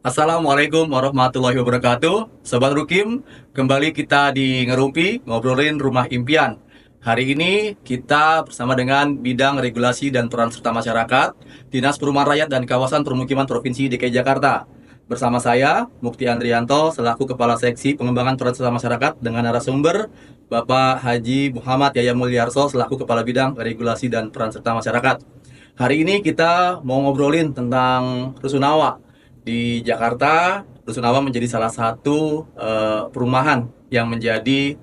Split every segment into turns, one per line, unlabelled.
Assalamualaikum warahmatullahi wabarakatuh. Sobat Rukim, kembali kita di Ngerumpi, ngobrolin rumah impian. Hari ini kita bersama dengan Bidang Regulasi dan Peran Serta Masyarakat, Dinas Perumahan Rakyat dan Kawasan Permukiman Provinsi DKI Jakarta. Bersama saya, Mukti Andrianto, selaku Kepala Seksi Pengembangan Peran Serta Masyarakat dengan narasumber Bapak Haji Muhammad Yaya Mulyarso, selaku Kepala Bidang Regulasi dan Peran Serta Masyarakat. Hari ini kita mau ngobrolin tentang Rusunawa. Di Jakarta, Rusunawa menjadi salah satu perumahan yang menjadi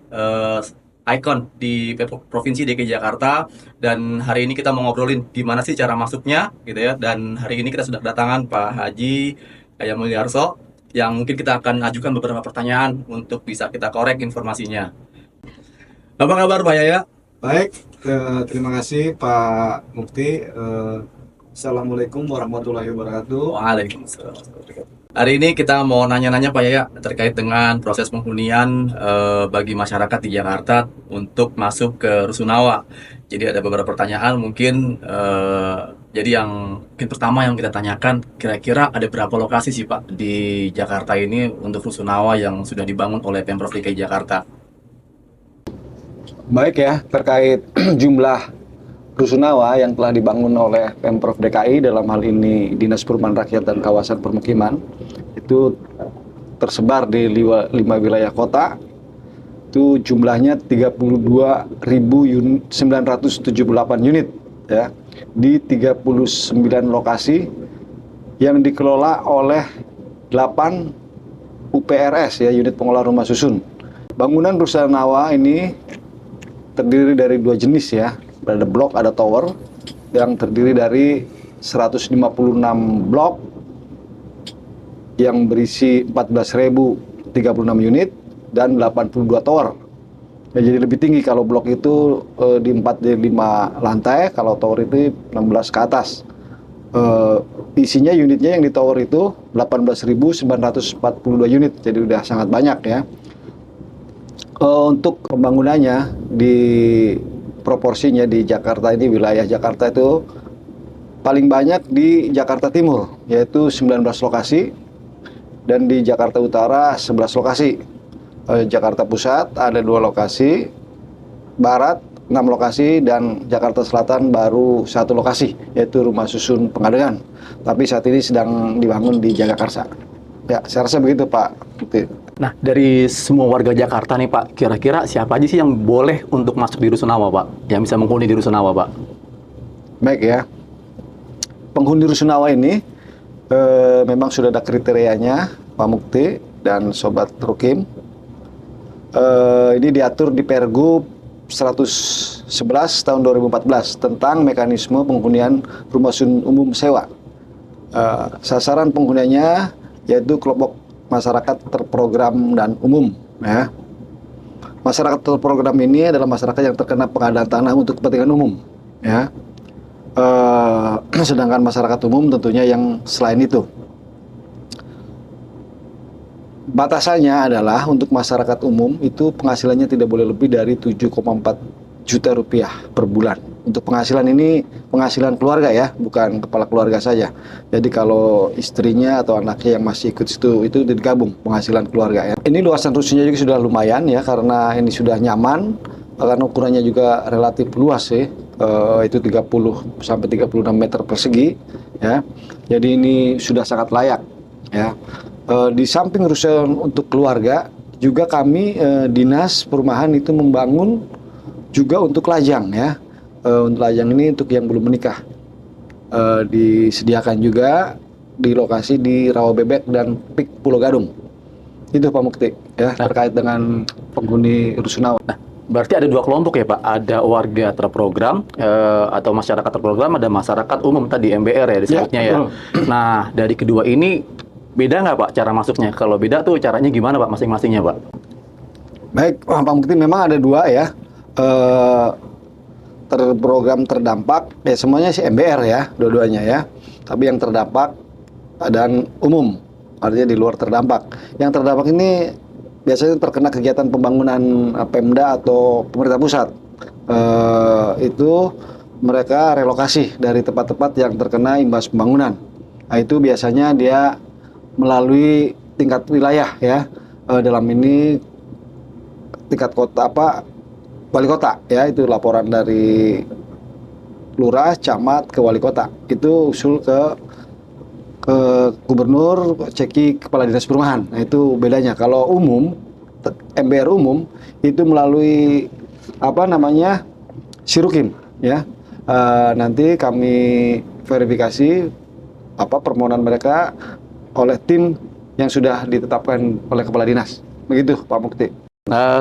ikon di Provinsi DKI Jakarta. Dan hari ini kita mau ngobrolin gimana sih cara masuknya gitu ya. Dan hari ini kita sudah kedatangan Pak Haji Yaya Mulyarso yang mungkin kita akan ajukan beberapa pertanyaan untuk bisa kita korek informasinya. Apa kabar Pak Yaya?
Baik, terima kasih Pak Mukti. Assalamualaikum warahmatullahi wabarakatuh.
Waalaikumsalam. Hari ini kita mau nanya-nanya Pak Yaya terkait dengan proses penghunian bagi masyarakat di Jakarta untuk masuk ke Rusunawa. Jadi ada beberapa pertanyaan mungkin jadi yang mungkin pertama yang kita tanyakan, kira-kira ada berapa lokasi sih Pak di Jakarta ini untuk Rusunawa yang sudah dibangun oleh Pemprov DKI Jakarta?
Baik ya, terkait jumlah Rusunawa yang telah dibangun oleh Pemprov DKI, dalam hal ini Dinas Perumahan Rakyat dan Kawasan Permukiman, itu tersebar di 5 wilayah kota. Itu jumlahnya 32.978 unit ya, di 39 lokasi yang dikelola oleh 8 UPRS ya, unit pengelola rumah susun. Bangunan Rusunawa ini terdiri dari 2 jenis ya, ada blok, ada tower, yang terdiri dari 156 blok yang berisi 14.036 unit dan 82 tower. Ya, jadi lebih tinggi kalau blok itu di 45 lantai, kalau tower itu 16 ke atas. Isinya unitnya yang di tower itu 18.942 unit, jadi udah sangat banyak ya. Untuk pembangunannya di proporsinya di Jakarta ini, wilayah Jakarta itu paling banyak di Jakarta Timur, yaitu 19 lokasi, dan di Jakarta Utara 11 lokasi. Jakarta Pusat ada 2 lokasi, Barat 6 lokasi, dan Jakarta Selatan baru 1 lokasi, yaitu Rumah Susun Pengadengan. Tapi saat ini sedang dibangun di Jagakarsa. Ya, saya rasa begitu Pak.
Nah, dari semua warga Jakarta nih Pak, kira-kira siapa aja sih yang boleh untuk masuk di Rusunawa Pak? Yang bisa menghuni di Rusunawa Pak?
Baik ya, penghuni Rusunawa ini memang sudah ada kriterianya Pak Mukti dan Sobat Rukim. Ini diatur di Pergub 111 tahun 2014 tentang mekanisme penghunian rumah susun umum sewa. Sasaran penghuniannya yaitu kelompok masyarakat terprogram dan umum ya. Masyarakat terprogram ini adalah masyarakat yang terkena pengadaan tanah untuk kepentingan umum ya. Sedangkan masyarakat umum tentunya yang selain itu. Batasannya adalah untuk masyarakat umum itu penghasilannya tidak boleh lebih dari 7,4 juta rupiah per bulan. Untuk penghasilan ini penghasilan keluarga ya, bukan kepala keluarga saja. Jadi kalau istrinya atau anaknya yang masih ikut itu digabung penghasilan keluarga ya. Ini luasan rusunnya juga sudah lumayan ya, karena ini sudah nyaman, karena ukurannya juga relatif luas sih. Itu 30 sampai 36 meter persegi ya. Jadi ini sudah sangat layak ya. Di samping rusun untuk keluarga, juga kami Dinas Perumahan itu membangun juga untuk lajang ya. Untuk lajang ini untuk yang belum menikah, disediakan juga di lokasi di Rawabebek dan Pik Pulau Gadung. Itu Pak Mukti ya, terkait dengan penghuni Rusunawa.
Nah, berarti ada 2 kelompok ya Pak? Ada warga terprogram atau masyarakat terprogram, ada masyarakat umum tadi MBR ya disebutnya ya. Nah, dari kedua ini beda nggak Pak cara masuknya? Kalau beda tuh caranya gimana Pak masing-masingnya Pak?
Baik, Pak Mukti, memang ada 2 ya. Terprogram terdampak ya, semuanya sih MBR ya, dua-duanya ya. Tapi yang terdampak dan umum, artinya di luar terdampak. Yang terdampak ini biasanya terkena kegiatan pembangunan Pemda atau pemerintah pusat. Itu mereka relokasi dari tempat-tempat yang terkena imbas pembangunan. Nah, itu biasanya dia melalui tingkat wilayah ya. Dalam ini tingkat kota wali kota ya, itu laporan dari lurah, camat ke wali kota. Itu usul ke gubernur, ceki kepala dinas perumahan. Nah, itu bedanya. Kalau umum, MBR umum itu melalui Sirukim ya. Nanti kami verifikasi permohonan mereka oleh tim yang sudah ditetapkan oleh kepala dinas. Begitu Pak Mukti.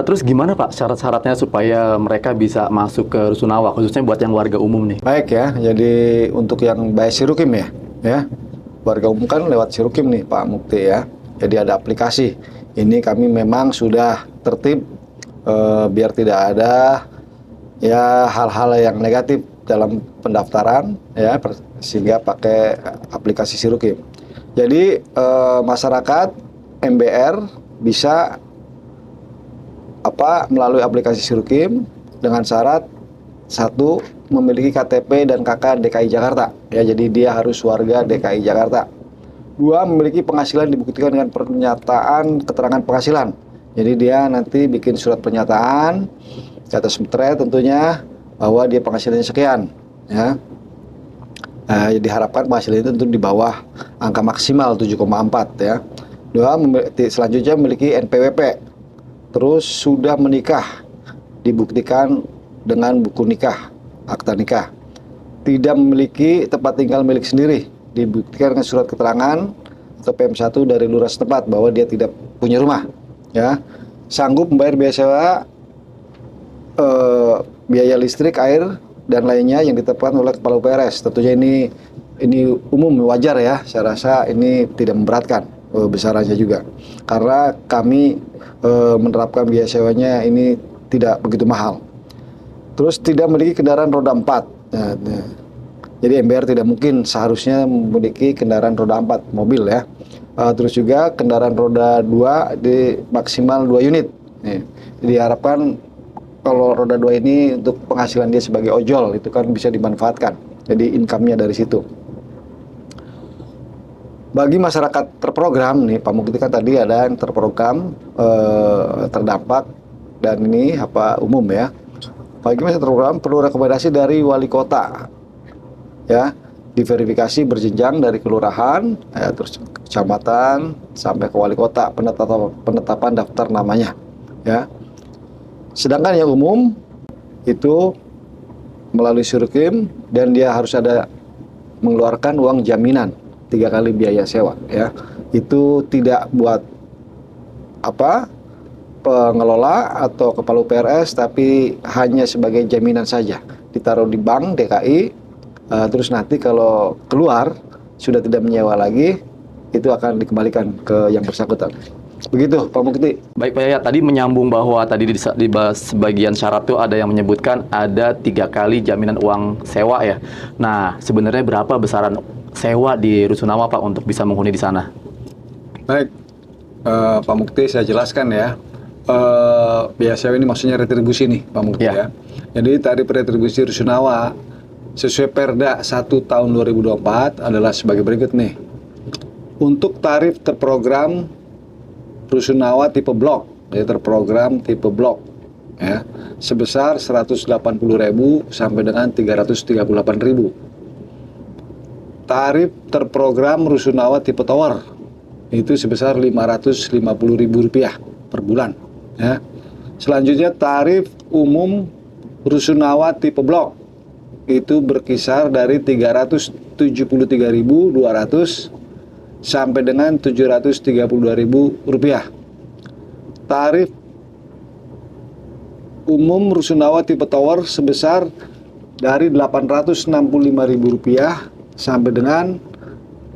Terus gimana Pak syarat-syaratnya supaya mereka bisa masuk ke Rusunawa, khususnya buat yang warga umum nih?
Baik ya, jadi untuk yang by Sirukim ya, warga umum kan lewat Sirukim nih Pak Mukti ya. Jadi ada aplikasi. Ini kami memang sudah tertib biar tidak ada ya hal-hal yang negatif dalam pendaftaran ya, sehingga pakai aplikasi Sirukim. Jadi masyarakat MBR bisa melalui aplikasi Sirukim dengan syarat satu, memiliki KTP dan KK DKI Jakarta ya, jadi dia harus warga DKI Jakarta. Dua, memiliki penghasilan dibuktikan dengan pernyataan keterangan penghasilan, jadi dia nanti bikin surat pernyataan di atas meterai tentunya bahwa dia penghasilannya sekian ya. Diharapkan penghasilan itu tentu di bawah angka maksimal 7,4 ya. Dua, selanjutnya memiliki NPWP. Terus sudah menikah, dibuktikan dengan buku nikah, akta nikah. Tidak memiliki tempat tinggal milik sendiri, dibuktikan dengan surat keterangan atau PM1 dari lurah setempat bahwa dia tidak punya rumah. Ya, sanggup membayar biaya sewa, biaya listrik, air dan lainnya yang ditetapkan oleh kepala UPRS. Tentunya ini umum, wajar ya. Saya rasa ini tidak memberatkan besarannya juga, karena kami menerapkan biaya sewanya ini tidak begitu mahal. Terus tidak memiliki kendaraan roda 4. Jadi MBR tidak mungkin seharusnya memiliki kendaraan roda 4 mobil ya. Terus juga kendaraan roda 2 di maksimal 2 unit. Diharapkan kalau roda 2 ini untuk penghasilan dia sebagai ojol itu kan bisa dimanfaatkan. Jadi income-nya dari situ. Bagi masyarakat terprogram nih Pak Mukti, kan tadi ada yang terprogram terdampak dan ini umum ya. Bagi masyarakat terprogram perlu rekomendasi dari wali kota ya, diverifikasi berjenjang dari kelurahan ya, terus kecamatan sampai ke wali kota, penetapan daftar namanya ya. Sedangkan yang umum itu melalui Sirukim dan dia harus ada mengeluarkan uang jaminan 3 kali biaya sewa ya. Itu tidak buat pengelola atau kepala UPRS, tapi hanya sebagai jaminan saja, ditaruh di bank DKI. Terus nanti kalau keluar sudah tidak menyewa lagi, itu akan dikembalikan ke yang bersangkutan. Begitu Pak Mukti.
Baik Pak Yayat, tadi menyambung bahwa tadi di sebagian syarat itu ada yang menyebutkan ada 3 kali jaminan uang sewa ya. Nah, sebenarnya berapa besaran sewa di Rusunawa Pak untuk bisa menghuni di sana?
Baik, Pak Mukti, saya jelaskan ya. Biaya sewa ini maksudnya retribusi nih Pak Mukti ya. Jadi tarif retribusi Rusunawa sesuai Perda 1 tahun 2024 adalah sebagai berikut nih. Untuk tarif terprogram Rusunawa tipe blok, ya terprogram tipe blok ya, sebesar 180.000 sampai dengan 338.000. Tarif terprogram Rusunawa tipe tower itu sebesar Rp550.000 per bulan ya. Selanjutnya tarif umum Rusunawa tipe blok itu berkisar dari Rp373.200 sampai dengan Rp732.000. Tarif umum Rusunawa tipe tower sebesar dari Rp865.000 sampai dengan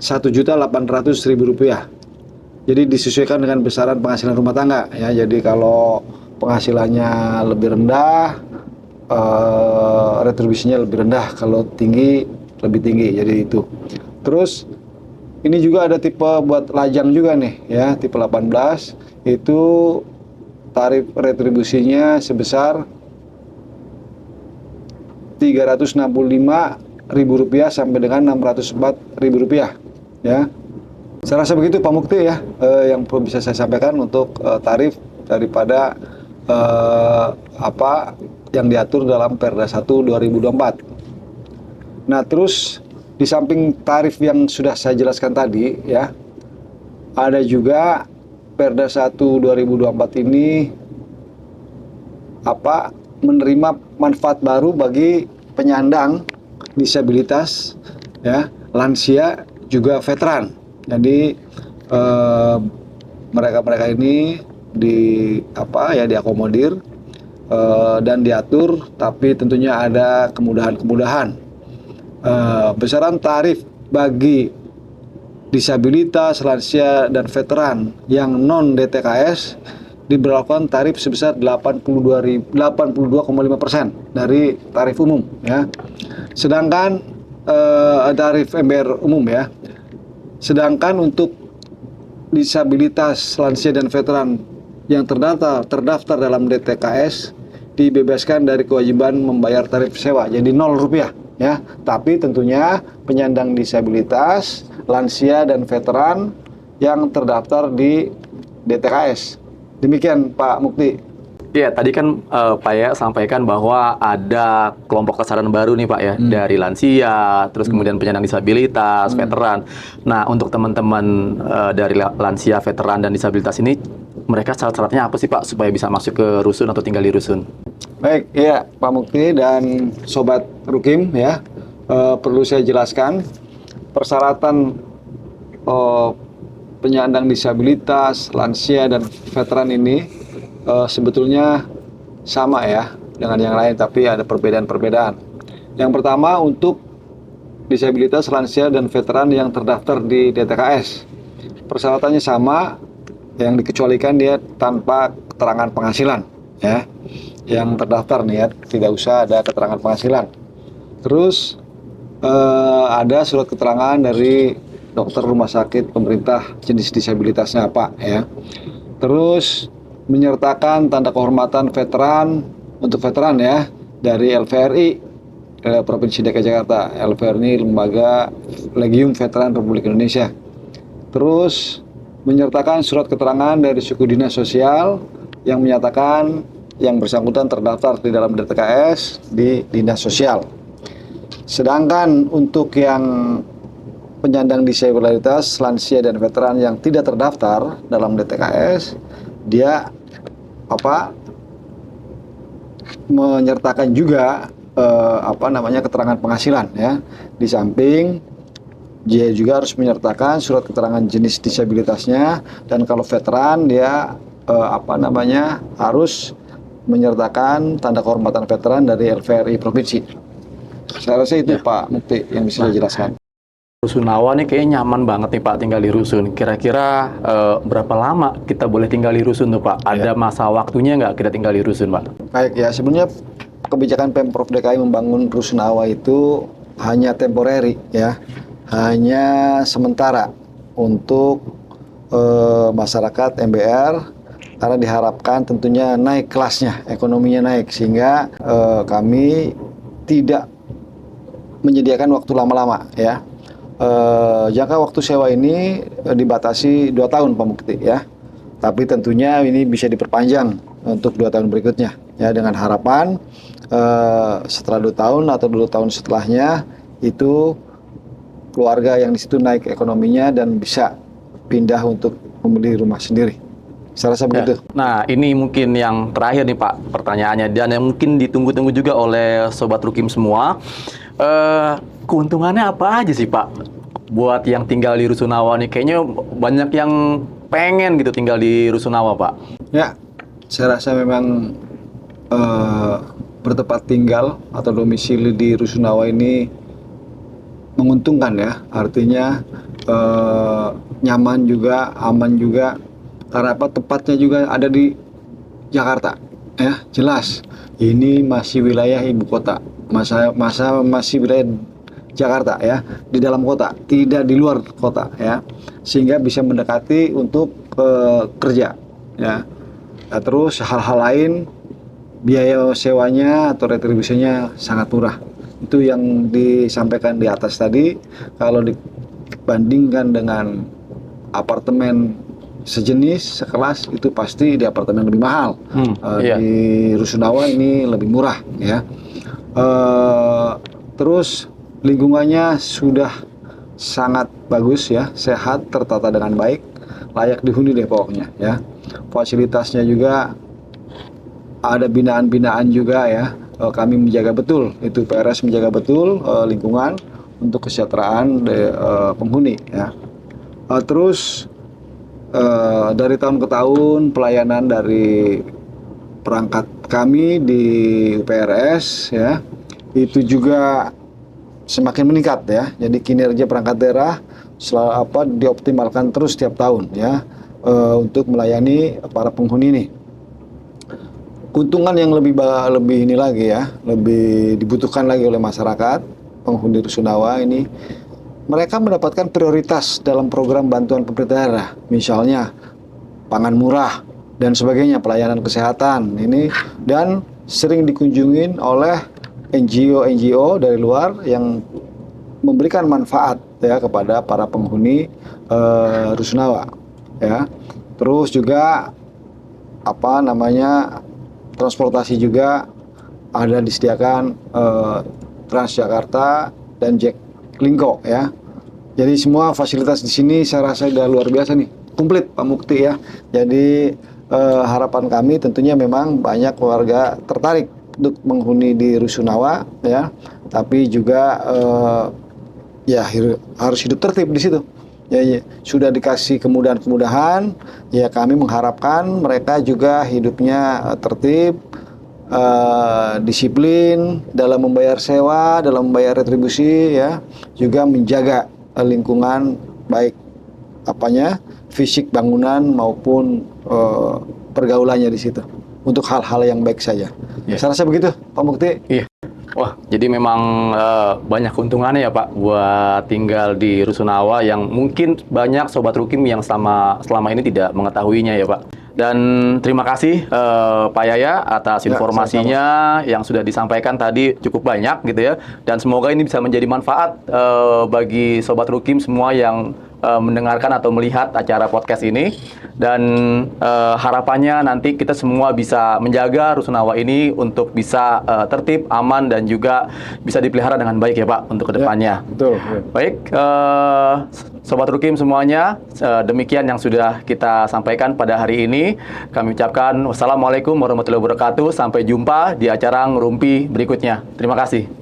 Rp1.800.000. Jadi disesuaikan dengan besaran penghasilan rumah tangga ya. Jadi kalau penghasilannya lebih rendah, retribusinya lebih rendah. Kalau tinggi, lebih tinggi. Jadi itu. Terus ini juga ada tipe buat lajang juga nih ya, tipe 18 itu tarif retribusinya sebesar Rp365.000 sampai dengan Rp604.000 ya. Saya rasa begitu Pak Mukti ya, yang perlu bisa saya sampaikan untuk tarif daripada apa yang diatur dalam Perda 1 2024. Nah, terus di samping tarif yang sudah saya jelaskan tadi ya, ada juga Perda 1 2024 ini menerima manfaat baru bagi penyandang disabilitas ya, lansia juga veteran. Jadi mereka-mereka ini diakomodir dan diatur, tapi tentunya ada kemudahan-kemudahan. Besaran tarif bagi disabilitas, lansia, dan veteran yang non DTKS diberlakukan tarif sebesar 82,5% dari tarif umum ya. Sedangkan tarif MBR umum ya. Sedangkan untuk disabilitas, lansia, dan veteran yang terdaftar dalam DTKS dibebaskan dari kewajiban membayar tarif sewa, jadi Rp0 ya. Tapi tentunya penyandang disabilitas, lansia, dan veteran yang terdaftar di DTKS. Demikian Pak Mukti.
Iya, tadi kan Pak ya sampaikan bahwa ada kelompok sasaran baru nih Pak ya, dari lansia, terus kemudian penyandang disabilitas, veteran. Nah, untuk teman-teman dari lansia, veteran, dan disabilitas ini, mereka syarat-syaratnya apa sih Pak supaya bisa masuk ke rusun atau tinggal di rusun?
Baik, iya Pak Mukti dan Sobat Rukim ya, perlu saya jelaskan persyaratan penyandang disabilitas, lansia, dan veteran ini sebetulnya sama ya dengan yang lain, tapi ada perbedaan-perbedaan. Yang pertama, untuk disabilitas, lansia, dan veteran yang terdaftar di DTKS, persyaratannya sama, yang dikecualikan dia tanpa keterangan penghasilan ya. Yang terdaftar nih ya, tidak usah ada keterangan penghasilan. Terus ada surat keterangan dari dokter rumah sakit pemerintah jenis disabilitasnya apa ya. Terus menyertakan tanda kehormatan veteran untuk veteran ya dari LVRI Provinsi DKI Jakarta. LVRI ini Lembaga Legium Veteran Republik Indonesia. Terus menyertakan surat keterangan dari suku dinas sosial yang menyatakan yang bersangkutan terdaftar di dalam DTKS di dinas sosial. Sedangkan untuk yang penyandang disabilitas, lansia, dan veteran yang tidak terdaftar dalam DTKS, dia menyertakan juga keterangan penghasilan ya. Di samping dia juga harus menyertakan surat keterangan jenis disabilitasnya, dan kalau veteran dia harus menyertakan tanda kehormatan veteran dari LVRI provinsi. Saya rasa itu ya, Pak Mukti yang bisa saya jelaskan.
Rusunawa nih kayaknya nyaman banget nih Pak tinggal di rusun. Kira-kira berapa lama kita boleh tinggal di rusun tuh Pak? Ada masa waktunya nggak kita tinggal di rusun Pak?
Baik ya, sebenarnya kebijakan Pemprov DKI membangun Rusunawa itu hanya temporary ya, hanya sementara untuk masyarakat MBR, karena diharapkan tentunya naik kelasnya, ekonominya naik, sehingga kami tidak menyediakan waktu lama-lama ya. Jangka waktu sewa ini dibatasi 2 tahun Pak Mukti ya. Tapi tentunya ini bisa diperpanjang untuk 2 tahun berikutnya ya, dengan harapan setelah 2 tahun atau 2 tahun setelahnya itu keluarga yang di situ naik ekonominya dan bisa pindah untuk membeli rumah sendiri. Saya rasa begitu.
Nah, ini mungkin yang terakhir nih Pak pertanyaannya, dan yang mungkin ditunggu-tunggu juga oleh Sobat Rukim semua. Keuntungannya apa aja sih Pak buat yang tinggal di Rusunawa nih? Kayaknya banyak yang pengen gitu tinggal di Rusunawa Pak.
Ya, saya rasa memang bertempat tinggal atau domisili di Rusunawa ini menguntungkan ya. Artinya nyaman juga, aman juga. Karena apa? Tepatnya juga ada di Jakarta ya. Jelas ini masih wilayah ibu kota, masih wilayah Jakarta ya, di dalam kota, tidak di luar kota ya, sehingga bisa mendekati untuk kerja ya. Nah, terus hal-hal lain, biaya sewanya atau retribusinya sangat murah. Itu yang disampaikan di atas tadi. Kalau dibandingkan dengan
apartemen sejenis sekelas itu pasti di apartemen lebih mahal.
Iya.
Di Rusunawa ini lebih murah ya. Terus lingkungannya sudah sangat bagus ya, sehat, tertata dengan baik, layak dihuni deh pokoknya ya. Fasilitasnya juga ada binaan-binaan juga ya. Kami menjaga betul, itu PRS menjaga betul lingkungan untuk kesejahteraan penghuni ya. Terus dari tahun ke tahun pelayanan dari perangkat kami di PRS ya itu juga semakin meningkat ya. Jadi kinerja perangkat daerah dioptimalkan terus setiap tahun ya untuk melayani para penghuni ini. Keuntungan yang lebih ini lagi ya, lebih dibutuhkan lagi oleh masyarakat penghuni Rusunawa ini, mereka mendapatkan prioritas dalam program bantuan pemerintah daerah, misalnya pangan murah dan sebagainya, pelayanan kesehatan ini, dan sering dikunjungin oleh NGO dari luar yang memberikan manfaat ya kepada para penghuni Rusunawa ya. Terus juga transportasi juga ada disediakan Transjakarta dan Jaklingko ya. Jadi semua fasilitas di sini saya rasa sudah luar biasa nih, komplit Pak Mukti ya. Jadi harapan kami tentunya memang banyak warga tertarik untuk menghuni di Rusunawa ya, tapi juga harus hidup tertib di situ. Ya, sudah dikasih kemudahan-kemudahan, ya kami mengharapkan mereka juga hidupnya tertib, disiplin dalam membayar sewa, dalam membayar retribusi ya, juga menjaga lingkungan baik fisik bangunan maupun pergaulannya di situ untuk hal-hal yang baik saja.
Yeah.
Saya rasa begitu, Pak Mukti.
Iya. Wah, jadi memang banyak keuntungannya ya Pak buat tinggal di Rusunawa yang mungkin banyak Sobat Rukim yang selama ini tidak mengetahuinya ya Pak. Dan terima kasih Pak Yaya atas informasinya yang sudah disampaikan tadi cukup banyak gitu ya. Dan semoga ini bisa menjadi manfaat bagi Sobat Rukim semua yang mendengarkan atau melihat acara podcast ini. Dan harapannya nanti kita semua bisa menjaga Rusunawa ini untuk bisa tertib, aman, dan juga bisa dipelihara dengan baik ya Pak untuk kedepannya.
Ya, betul.
Baik, Sobat Rukim semuanya, demikian yang sudah kita sampaikan pada hari ini. Kami ucapkan wassalamualaikum warahmatullahi wabarakatuh. Sampai jumpa di acara Ngerumpi berikutnya. Terima kasih.